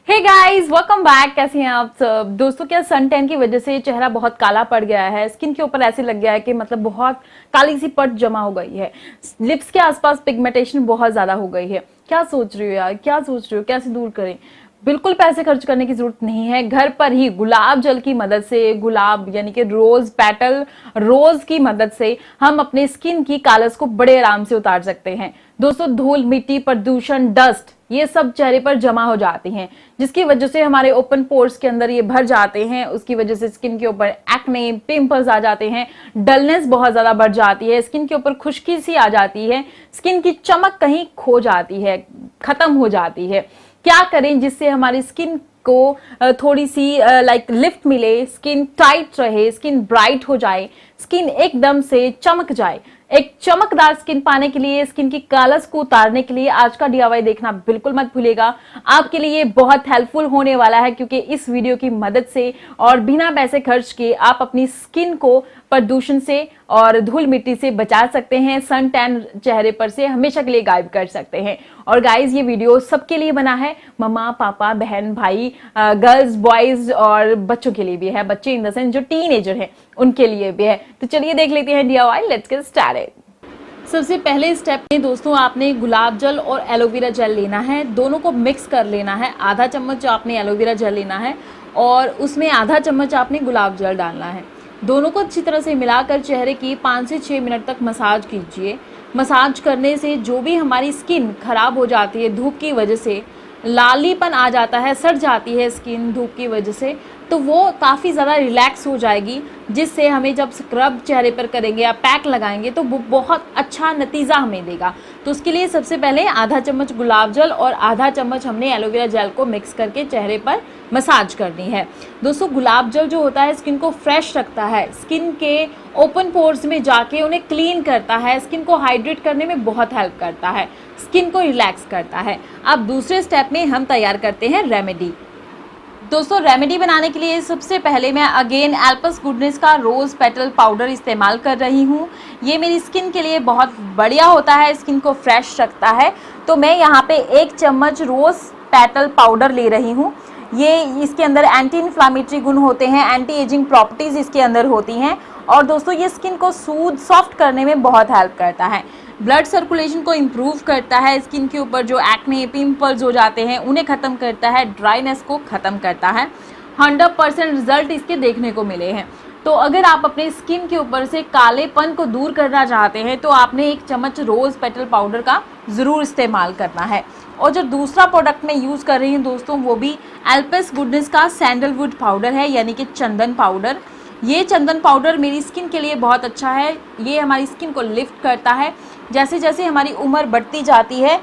Hey guys, welcome back. कैसे हैं आप सब दोस्तों? क्या सन टैन की वजह से चेहरा बहुत काला पड़ गया है, स्किन के ऊपर ऐसे लग गया है कि मतलब बहुत काली सी पट जमा हो गई है, लिप्स के आसपास पिगमेंटेशन बहुत ज्यादा हो गई है। क्या सोच रही हो यार, क्या सोच रही हो, कैसे दूर करें? बिल्कुल पैसे खर्च करने की जरूरत नहीं है। घर पर ही गुलाब जल की मदद से, गुलाब यानी कि रोज पेटल रोज की मदद से हम अपने स्किन की कालस को बड़े आराम से उतार सकते हैं। दोस्तों, धूल मिट्टी प्रदूषण डस्ट ये सब चेहरे पर जमा हो जाती हैं, जिसकी वजह से हमारे ओपन पोर्स के अंदर ये भर जाते हैं। उसकी वजह से स्किन के ऊपर एक्ने, पिंपल्स आ जाते हैं, डलनेस बहुत ज्यादा बढ़ जाती है, स्किन के ऊपर खुश्की सी आ जाती है, स्किन की चमक कहीं खो जाती है, खत्म हो जाती है। क्या करें जिससे हमारी स्किन को थोड़ी सी लाइक लिफ्ट मिले, स्किन टाइट रहे, स्किन ब्राइट हो जाए, स्किन एकदम से चमक जाए। एक चमकदार स्किन पाने के लिए, स्किन की कालस को उतारने के लिए आज का डीआईवाई देखना बिल्कुल मत भूलिएगा। आपके लिए बहुत हेल्पफुल होने वाला है, क्योंकि इस वीडियो की मदद से और बिना पैसे खर्च किए आप अपनी स्किन को प्रदूषण से और धूल मिट्टी से बचा सकते हैं, सन टैन चेहरे पर से हमेशा के लिए गायब कर सकते हैं। और गाइज, ये वीडियो सबके लिए बना है, मम्मा पापा बहन भाई, गर्ल्स बॉयज और बच्चों के लिए भी है। बच्चे इन द सेंस जो टीनेजर हैं उनके लिए भी है। तो चलिए देख लेते हैं डीआईवाई, लेट्स गेट स्टार्टेड। सबसे पहले स्टेप में दोस्तों आपने गुलाब जल और एलोवेरा जेल लेना है, दोनों को मिक्स कर लेना है। आधा चम्मच आपने एलोवेरा जेल लेना है और उसमें आधा चम्मच आपने गुलाब जल डालना है। दोनों को अच्छी तरह से मिलाकर चेहरे की 5 से 6 मिनट तक मसाज कीजिए। मसाज करने से जो भी हमारी स्किन खराब हो जाती है धूप की वजह से, लालीपन आ जाता है, सड़ जाती है स्किन धूप की वजह से, तो वो काफ़ी ज़्यादा रिलैक्स हो जाएगी, जिससे हमें जब स्क्रब चेहरे पर करेंगे या पैक लगाएंगे तो वो बहुत अच्छा नतीजा हमें देगा। तो उसके लिए सबसे पहले आधा चम्मच गुलाब जल और आधा चम्मच हमने एलोवेरा जेल को मिक्स करके चेहरे पर मसाज करनी है। दोस्तों, गुलाब जल जो होता है स्किन को फ्रेश रखता है, स्किन के ओपन पोर्स में जाके उन्हें क्लीन करता है, स्किन को हाइड्रेट करने में बहुत हेल्प करता है, स्किन को रिलैक्स करता है। अब दूसरे स्टेप में हम तैयार करते हैं रेमेडी। दोस्तों, रेमेडी बनाने के लिए सबसे पहले मैं अगेन एल्पस गुडनेस का रोज़ पेटल पाउडर इस्तेमाल कर रही हूँ। ये मेरी स्किन के लिए बहुत बढ़िया होता है, स्किन को फ्रेश रखता है। तो मैं यहाँ पे 1 चम्मच रोज़ पेटल पाउडर ले रही हूँ। ये इसके अंदर एंटी इन्फ्लामेटरी गुण होते हैं, एंटी एजिंग प्रॉपर्टीज़ इसके अंदर होती हैं। और दोस्तों, ये स्किन को सूद सॉफ्ट करने में बहुत हेल्प करता है, ब्लड सर्कुलेशन को इम्प्रूव करता है, स्किन के ऊपर जो एक्ने पिंपल्स हो जाते हैं उन्हें ख़त्म करता है, ड्राइनेस को ख़त्म करता है। 100% रिजल्ट इसके देखने को मिले हैं। तो अगर आप अपने स्किन के ऊपर से कालेपन को दूर करना चाहते हैं तो आपने 1 चम्मच रोज़ पेटल पाउडर का ज़रूर इस्तेमाल करना है। और जो दूसरा प्रोडक्ट मैं यूज़ कर रही हूँ दोस्तों, वो भी एल्पस गुडनेस का सैंडलवुड पाउडर है, यानी कि चंदन पाउडर। ये चंदन पाउडर मेरी स्किन के लिए बहुत अच्छा है। ये हमारी स्किन को लिफ्ट करता है। जैसे जैसे हमारी उम्र बढ़ती जाती है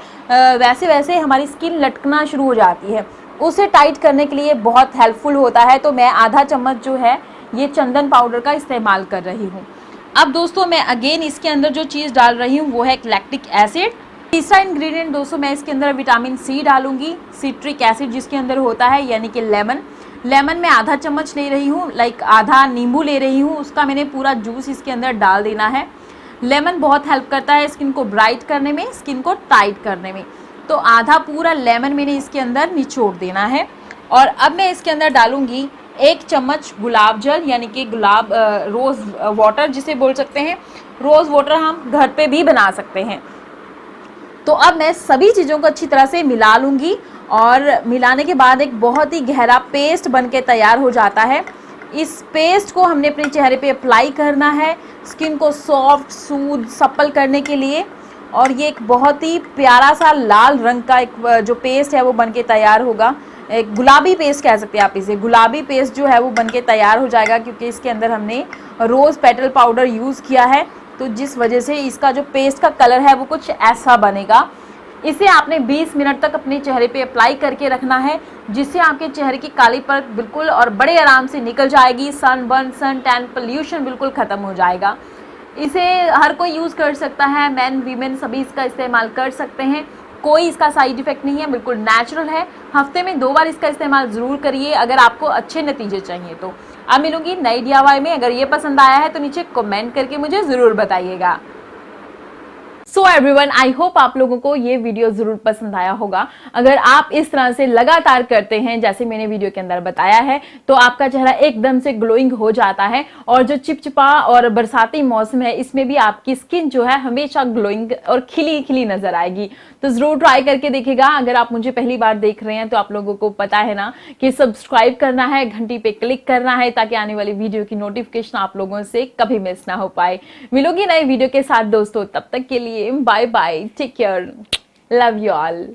वैसे वैसे हमारी स्किन लटकना शुरू हो जाती है, उसे टाइट करने के लिए बहुत हेल्पफुल होता है। तो मैं आधा चम्मच जो है ये चंदन पाउडर का इस्तेमाल कर रही हूँ। अब दोस्तों, मैं अगेन इसके अंदर जो चीज़ डाल रही हूँ वो है लैक्टिक एसिड। तीसरा इंग्रेडिएंट दोस्तों, मैं इसके अंदर विटामिन सी डालूंगी, सिट्रिक एसिड जिसके अंदर होता है, यानी कि लेमन। लेमन मैं आधा चम्मच ले रही हूँ, लाइक आधा नींबू ले रही हूँ, उसका मैंने पूरा जूस इसके अंदर डाल देना है। लेमन बहुत हेल्प करता है स्किन को ब्राइट करने में, स्किन को टाइट करने में। तो आधा पूरा लेमन मैंने इसके अंदर निचोड़ देना है। और अब मैं इसके अंदर डालूंगी 1 चम्मच गुलाब जल, यानी कि गुलाब रोज़ वाटर जिसे बोल सकते हैं। रोज़ वाटर हम घर पे भी बना सकते हैं। तो अब मैं सभी चीज़ों को अच्छी तरह से मिला लूँगी और मिलाने के बाद एक बहुत ही गहरा पेस्ट बनके तैयार हो जाता है। इस पेस्ट को हमने अपने चेहरे पे अप्लाई करना है, स्किन को सॉफ्ट सूद सप्पल करने के लिए। और ये एक बहुत ही प्यारा सा लाल रंग का एक जो पेस्ट है वो बनके तैयार होगा। एक गुलाबी पेस्ट कह सकते हैं आप इसे, गुलाबी पेस्ट जो है वो बनके तैयार हो जाएगा, क्योंकि इसके अंदर हमने रोज़ पेटल पाउडर यूज़ किया है। तो जिस वजह से इसका जो पेस्ट का कलर है वो कुछ ऐसा बनेगा। इसे आपने 20 मिनट तक अपने चेहरे पे अप्लाई करके रखना है, जिससे आपके चेहरे की काली परत बिल्कुल और बड़े आराम से निकल जाएगी। सनबर्न, सन टैन, पोल्यूशन बिल्कुल ख़त्म हो जाएगा। इसे हर कोई यूज़ कर सकता है, मैन वीमेन सभी इसका इस्तेमाल कर सकते हैं। कोई इसका साइड इफ़ेक्ट नहीं है, बिल्कुल नेचुरल है। हफ्ते में 2 बार इसका इस्तेमाल ज़रूर करिए अगर आपको अच्छे नतीजे चाहिए तो। अब मिलूंगी नई डीआईवाई में। अगर ये पसंद आया है तो नीचे कमेंट करके मुझे ज़रूर बताइएगा। सो एवरीवन, आई होप आप लोगों को ये वीडियो जरूर पसंद आया होगा। अगर आप इस तरह से लगातार करते हैं जैसे मैंने वीडियो के अंदर बताया है तो आपका चेहरा एकदम से ग्लोइंग हो जाता है। और जो चिपचिपा और बरसाती मौसम है इसमें भी आपकी स्किन जो है हमेशा ग्लोइंग और खिली खिली नजर आएगी। तो जरूर ट्राई करके देखिएगा। अगर आप मुझे पहली बार देख रहे हैं तो आप लोगों को पता है ना कि सब्सक्राइब करना है, घंटी पे क्लिक करना है ताकि आने वाली वीडियो की नोटिफिकेशन आप लोगों से कभी मिस ना हो पाए। मिलोगी नए वीडियो के साथ दोस्तों, तब तक के लिए bye bye, take care, love you all.